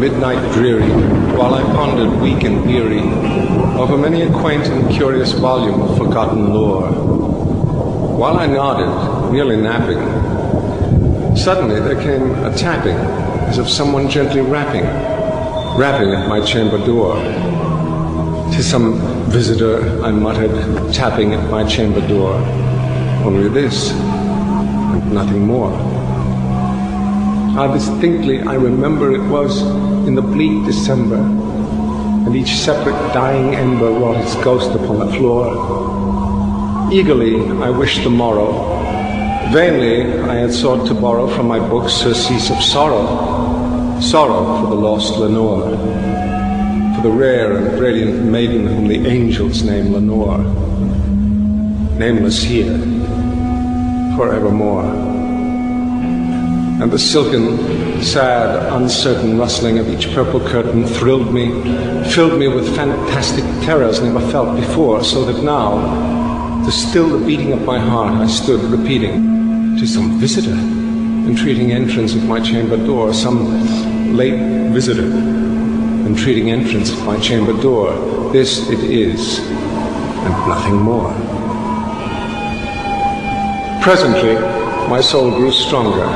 midnight dreary, while I pondered weak and weary over many a quaint and curious volume of forgotten lore. While I nodded, nearly napping, suddenly there came a tapping, as of someone gently rapping at my chamber door. "'Tis some visitor," I muttered, tapping at my chamber door. Only this, and nothing more. How distinctly I remember it was in the bleak December, and each separate dying ember wrought its ghost upon the floor. Eagerly I wished the morrow. Vainly I had sought to borrow from my books surcease of sorrow, sorrow for the lost Lenore, for the rare and brilliant maiden whom the angels name Lenore, nameless here, forevermore. And the silken, sad, uncertain rustling of each purple curtain thrilled me, filled me with fantastic terrors never felt before, so that now, to still the beating of my heart, I stood repeating, "'Tis some visitor, entreating entrance at my chamber door, some late visitor, entreating entrance at my chamber door. This it is, and nothing more." Presently, my soul grew stronger.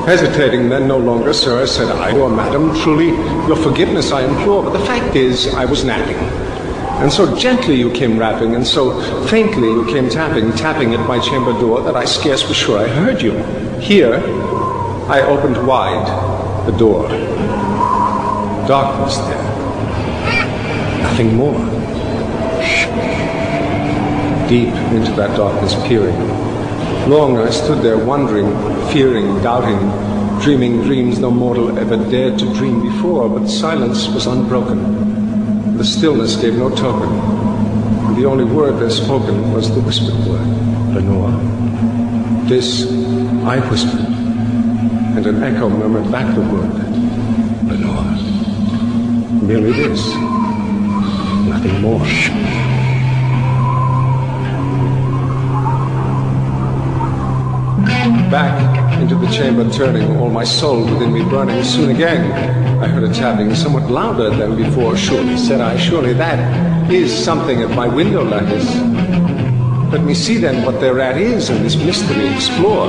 Hesitating then no longer, "Sir," said I, "or madam, truly your forgiveness I implore, but the fact is I was napping. And so gently you came rapping, and so faintly you came tapping at my chamber door, that I scarce was sure I heard you. Here, I opened wide the door. Darkness there. Nothing more. Deep into that darkness peering. Long I stood there wondering, fearing, doubting, dreaming dreams no mortal ever dared to dream before, but silence was unbroken. The stillness gave no token, and the only word there spoken was the whispered word, "Lenore." This I whispered, and an echo murmured back the word, "Lenore." Merely this, nothing more. Back into the chamber turning, all my soul within me burning. Soon again I heard a tapping, somewhat louder than before. "Surely," said I, "surely that is something at my window lattice. Let me see then what thereat is, and this mystery explore.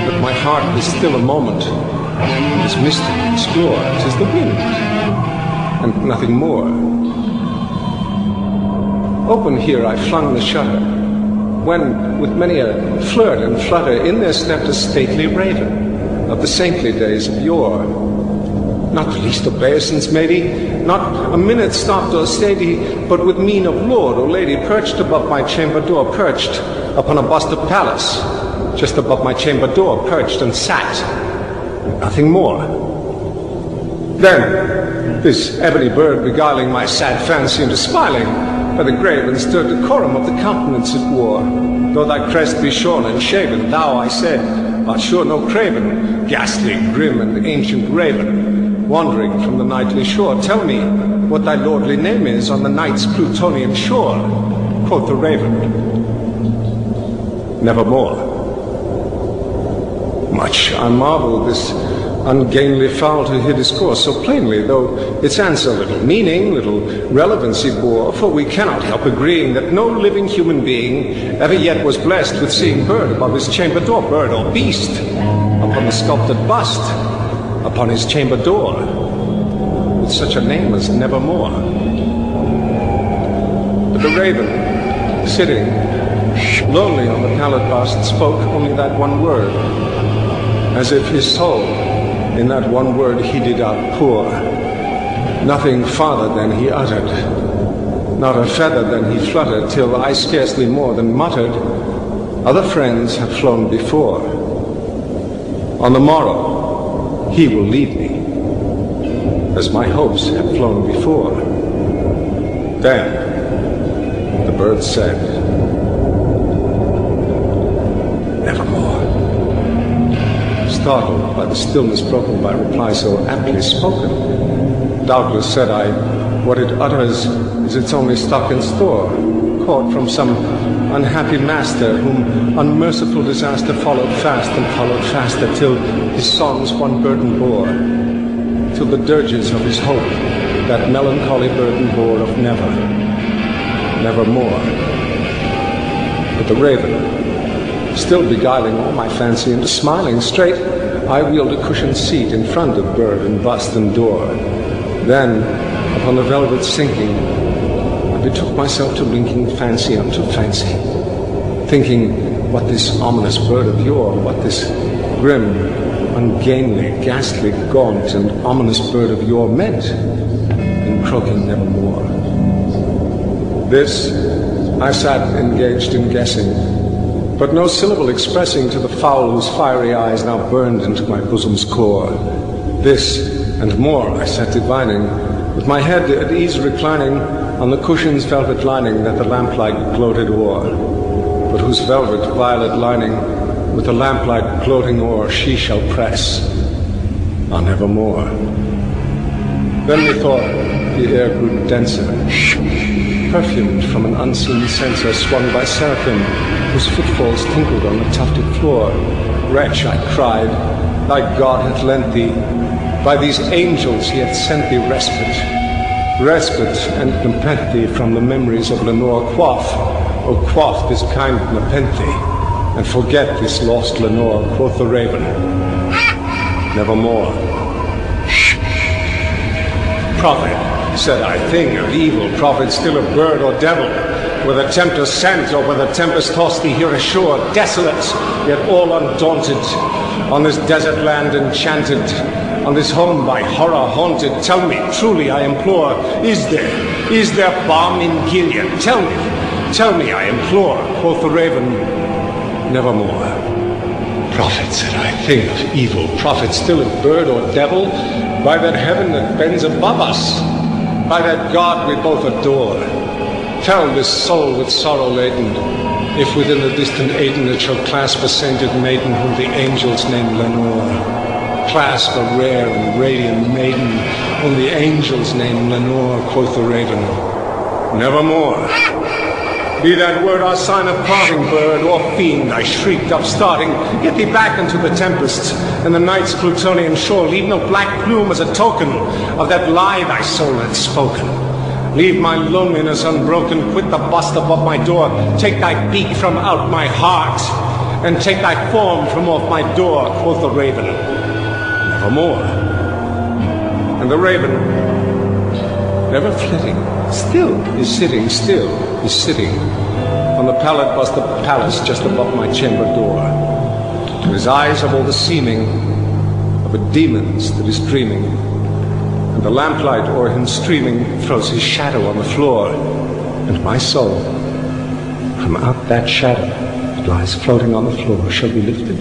Let my heart be still a moment, and this mystery explore. 'Tis the wind, and nothing more." Open here I flung the shutter, when, with many a flirt and flutter, in there stepped a stately raven of the saintly days of yore. Not the least obeisance made he, not a minute stopped or stayed he, but with mien of lord or lady, perched above my chamber door, perched upon a bust of Pallas, just above my chamber door, perched and sat, and nothing more. Then, this ebony bird beguiling my sad fancy into smiling, by the grave and stirred decorum of the countenance it wore. "Though thy crest be shorn and shaven, thou," I said, "art sure no craven, ghastly, grim, and ancient raven, wandering from the nightly shore. Tell me what thy lordly name is on the night's Plutonian shore." Quoth the raven, "Nevermore." Much I marveled this ungainly fowl to hear discourse so plainly, though its answer little meaning, little relevancy bore, for we cannot help agreeing that no living human being ever yet was blessed with seeing bird above his chamber door, bird or beast, upon the sculptured bust, upon his chamber door, with such a name as Nevermore. But the raven, sitting lonely on the pallid bust, spoke only that one word, as if his soul in that one word he did outpour. Nothing farther than he uttered, not a feather than he fluttered, till I scarcely more than muttered, "Other friends have flown before. On the morrow he will leave me, as my hopes have flown before." Then the bird said, "Nevermore." Startled by the stillness broken by reply so aptly spoken, "Doubtless," said I, "what it utters is its only stock and store, caught from some unhappy master, whom unmerciful disaster followed fast and followed faster, till his songs one burden bore, till the dirges of his hope, that melancholy burden bore of never, nevermore. But the raven, still beguiling all my fancy into smiling straight, I wheeled a cushioned seat in front of bird and bust and door. Then, upon the velvet sinking, I betook myself to linking fancy unto fancy, thinking what this ominous bird of yore, what this grim, ungainly, ghastly, gaunt, and ominous bird of yore meant in croaking nevermore. This I sat engaged in guessing, but no syllable expressing to the fowl whose fiery eyes now burned into my bosom's core. This and more I sat divining, with my head at ease reclining on the cushion's velvet lining that the lamplight gloated o'er, but whose velvet violet lining with the lamplight gloating o'er she shall press on evermore. Then methought the air grew denser, perfumed from an unseen censer swung by seraphim, whose footfalls tinkled on the tufted floor. Wretch, I cried, thy God hath lent thee, by these angels he hath sent thee respite, and nepenthe from the memories of Lenore. Quaff this kind nepenthe, and forget this lost Lenore. Quoth the raven, nevermore. Prophet, said I, thing of evil, prophet still of bird or devil, whether tempest sent or whether tempest tossed thee here ashore, desolate, yet all undaunted, on this desert land enchanted, on this home by horror haunted. Tell me, truly I implore, is there balm in Gilead? Tell me, I implore. Quoth the raven, nevermore. Prophet, said I, thing of evil, prophet still of bird or devil, by that heaven that bends above us, by that God we both adore, tell this soul with sorrow laden, if within the distant Aden it shall clasp a sainted maiden whom the angels name Lenore. Clasp a rare and radiant maiden whom the angels name Lenore. Quoth the raven, nevermore. Be that word our sign of parting, bird or fiend, I shrieked upstarting, get thee back into the tempest, and the night's Plutonian shore. Leave no black plume as a token of that lie thy soul hath spoken. Leave my loneliness unbroken, quit the bust above my door, take thy beak from out my heart, and take thy form from off my door. Quoth the raven, nevermore. And the raven, never flitting, still is sitting, on the pallid bust of palace just above my chamber door. To his eyes of all the seeming of a demon's that is dreaming, and the lamplight o'er him streaming throws his shadow on the floor, and my soul, from out that shadow that lies floating on the floor, shall be lifted